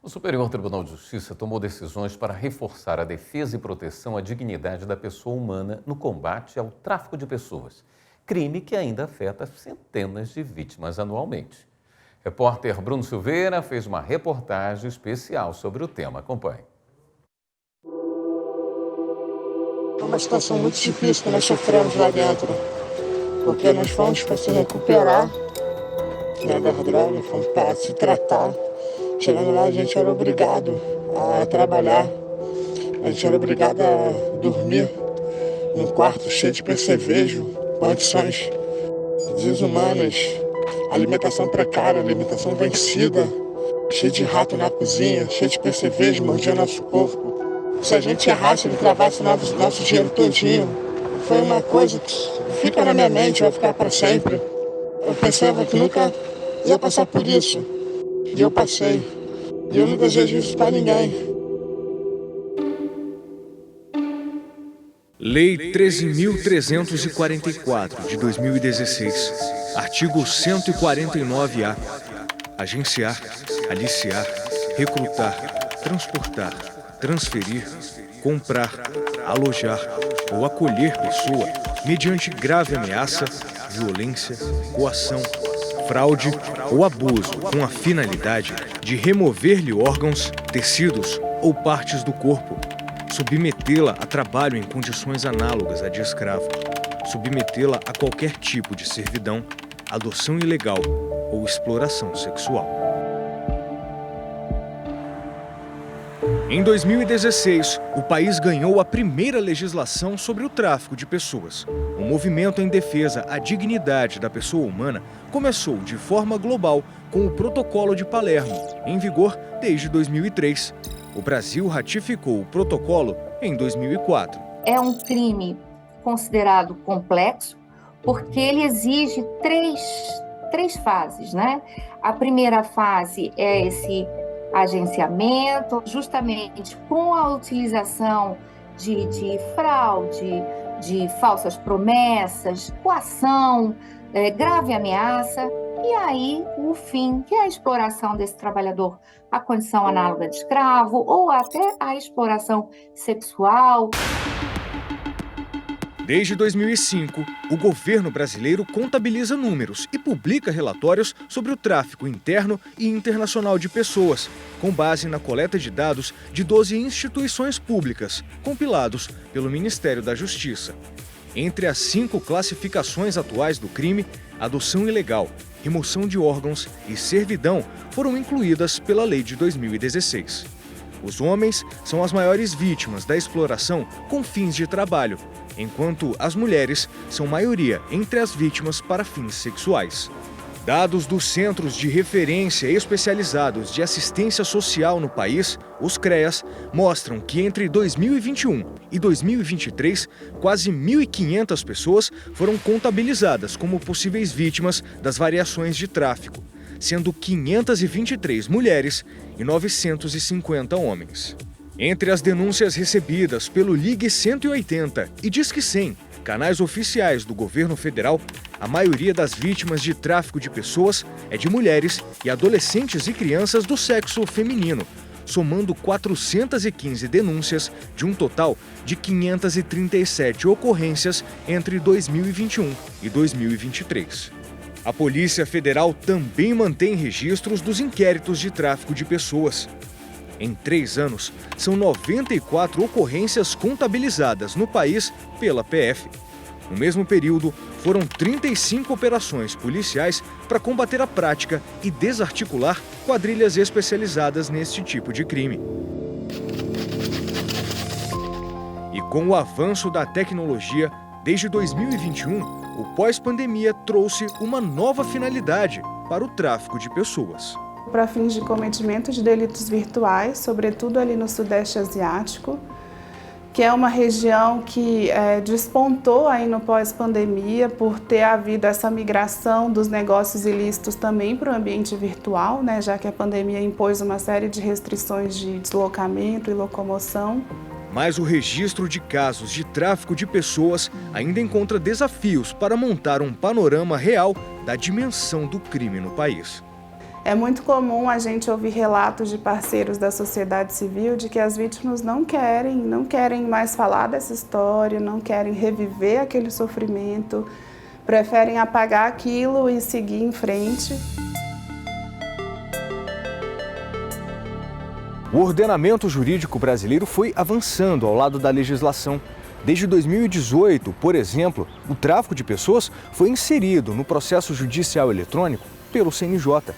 O Superior Tribunal de Justiça tomou decisões para reforçar a defesa e proteção à dignidade da pessoa humana no combate ao tráfico de pessoas, crime que ainda afeta centenas de vítimas anualmente. Repórter Bruno Silveira fez uma reportagem especial sobre o tema. Acompanhe. É uma situação muito difícil que nós sofremos lá dentro, porque nós fomos para se recuperar da droga, fomos para se tratar. Chegando lá, a gente era obrigado a trabalhar, a gente era obrigado a dormir num quarto cheio de percevejo, condições desumanas, alimentação precária, alimentação vencida, cheio de rato na cozinha, cheio de percevejo, mordia nosso corpo. Se a gente errasse, ele travasse nosso dinheiro todinho. Foi uma coisa que fica na minha mente, vai ficar para sempre. Eu pensava que nunca ia passar por isso. E eu passei. E eu não desejo isso para ninguém. Lei 13.344, de 2016. Artigo 149-A. Agenciar, aliciar, recrutar, transportar, transferir, comprar, alojar ou acolher pessoa mediante grave ameaça, violência, coação, fraude ou abuso com a finalidade de remover-lhe órgãos, tecidos ou partes do corpo, submetê-la a trabalho em condições análogas à de escravo, submetê-la a qualquer tipo de servidão, adoção ilegal ou exploração sexual. Em 2016, o país ganhou a primeira legislação sobre o tráfico de pessoas. O movimento em defesa à dignidade da pessoa humana começou de forma global com o Protocolo de Palermo, em vigor desde 2003. O Brasil ratificou o protocolo em 2004. É um crime considerado complexo porque ele exige três fases, né? A primeira fase é esse agenciamento, justamente com a utilização de fraude, de falsas promessas, coação, grave ameaça, e aí o fim, que é a exploração desse trabalhador, a condição análoga de escravo ou até a exploração sexual. Desde 2005, o governo brasileiro contabiliza números e publica relatórios sobre o tráfico interno e internacional de pessoas, com base na coleta de dados de 12 instituições públicas, compilados pelo Ministério da Justiça. Entre as 5 classificações atuais do crime, adoção ilegal, remoção de órgãos e servidão foram incluídas pela lei de 2016. Os homens são as maiores vítimas da exploração com fins de trabalho, enquanto as mulheres são maioria entre as vítimas para fins sexuais. Dados dos Centros de Referência Especializados de Assistência Social no país, os CREAS, mostram que entre 2021 e 2023, quase 1.500 pessoas foram contabilizadas como possíveis vítimas das variações de tráfico, sendo 523 mulheres e 950 homens. Entre as denúncias recebidas pelo Ligue 180 e Disque 100, canais oficiais do governo federal, a maioria das vítimas de tráfico de pessoas é de mulheres e adolescentes e crianças do sexo feminino, somando 415 denúncias de um total de 537 ocorrências entre 2021 e 2023. A Polícia Federal também mantém registros dos inquéritos de tráfico de pessoas. Em 3 anos, são 94 ocorrências contabilizadas no país pela PF. No mesmo período, foram 35 operações policiais para combater a prática e desarticular quadrilhas especializadas neste tipo de crime. E com o avanço da tecnologia, desde 2021, o pós-pandemia trouxe uma nova finalidade para o tráfico de pessoas. Para fins de cometimento de delitos virtuais, sobretudo ali no Sudeste Asiático, que é uma região que despontou aí no pós-pandemia por ter havido essa migração dos negócios ilícitos também para o ambiente virtual, né, já que a pandemia impôs uma série de restrições de deslocamento e locomoção. Mas o registro de casos de tráfico de pessoas ainda encontra desafios para montar um panorama real da dimensão do crime no país. É muito comum a gente ouvir relatos de parceiros da sociedade civil de que as vítimas não querem mais falar dessa história, não querem reviver aquele sofrimento, preferem apagar aquilo e seguir em frente. O ordenamento jurídico brasileiro foi avançando ao lado da legislação. Desde 2018, por exemplo, o tráfico de pessoas foi inserido no processo judicial eletrônico pelo CNJ.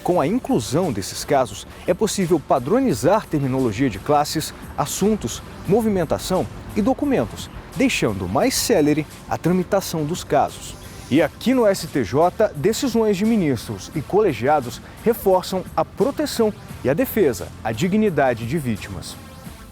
Com a inclusão desses casos, é possível padronizar terminologia de classes, assuntos, movimentação e documentos, deixando mais célere a tramitação dos casos. E aqui no STJ, decisões de ministros e colegiados reforçam a proteção e a defesa à dignidade de vítimas.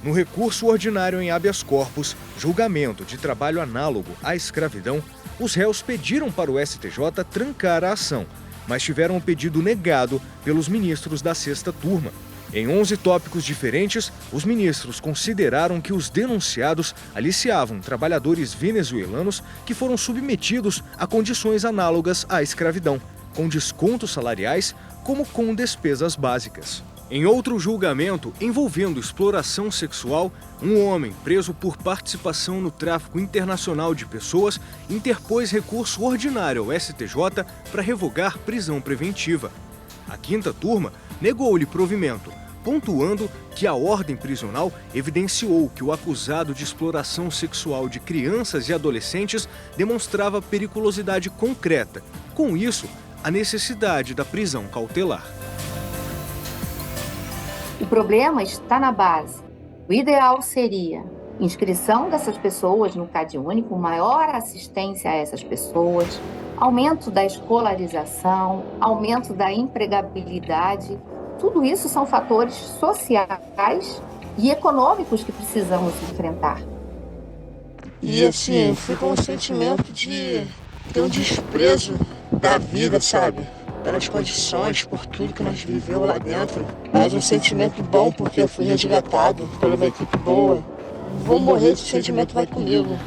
No recurso ordinário em habeas corpus, julgamento de trabalho análogo à escravidão, os réus pediram para o STJ trancar a ação, mas tiveram o pedido negado pelos ministros da sexta turma. Em 11 tópicos diferentes, os ministros consideraram que os denunciados aliciavam trabalhadores venezuelanos que foram submetidos a condições análogas à escravidão, com descontos salariais como com despesas básicas. Em outro julgamento envolvendo exploração sexual, um homem preso por participação no tráfico internacional de pessoas interpôs recurso ordinário ao STJ para revogar prisão preventiva. A quinta turma negou-lhe provimento, pontuando que a ordem prisional evidenciou que o acusado de exploração sexual de crianças e adolescentes demonstrava periculosidade concreta. Com isso, a necessidade da prisão cautelar. O problema está na base. O ideal seria inscrição dessas pessoas no CadÚnico, maior assistência a essas pessoas, aumento da escolarização, aumento da empregabilidade. Tudo isso são fatores sociais e econômicos que precisamos enfrentar. E assim, fica um sentimento de ter um desprezo da vida, sabe? Pelas condições, por tudo que nós vivemos lá dentro. Mas um sentimento bom porque eu fui resgatado por uma equipe boa. Vou morrer, esse sentimento vai comigo.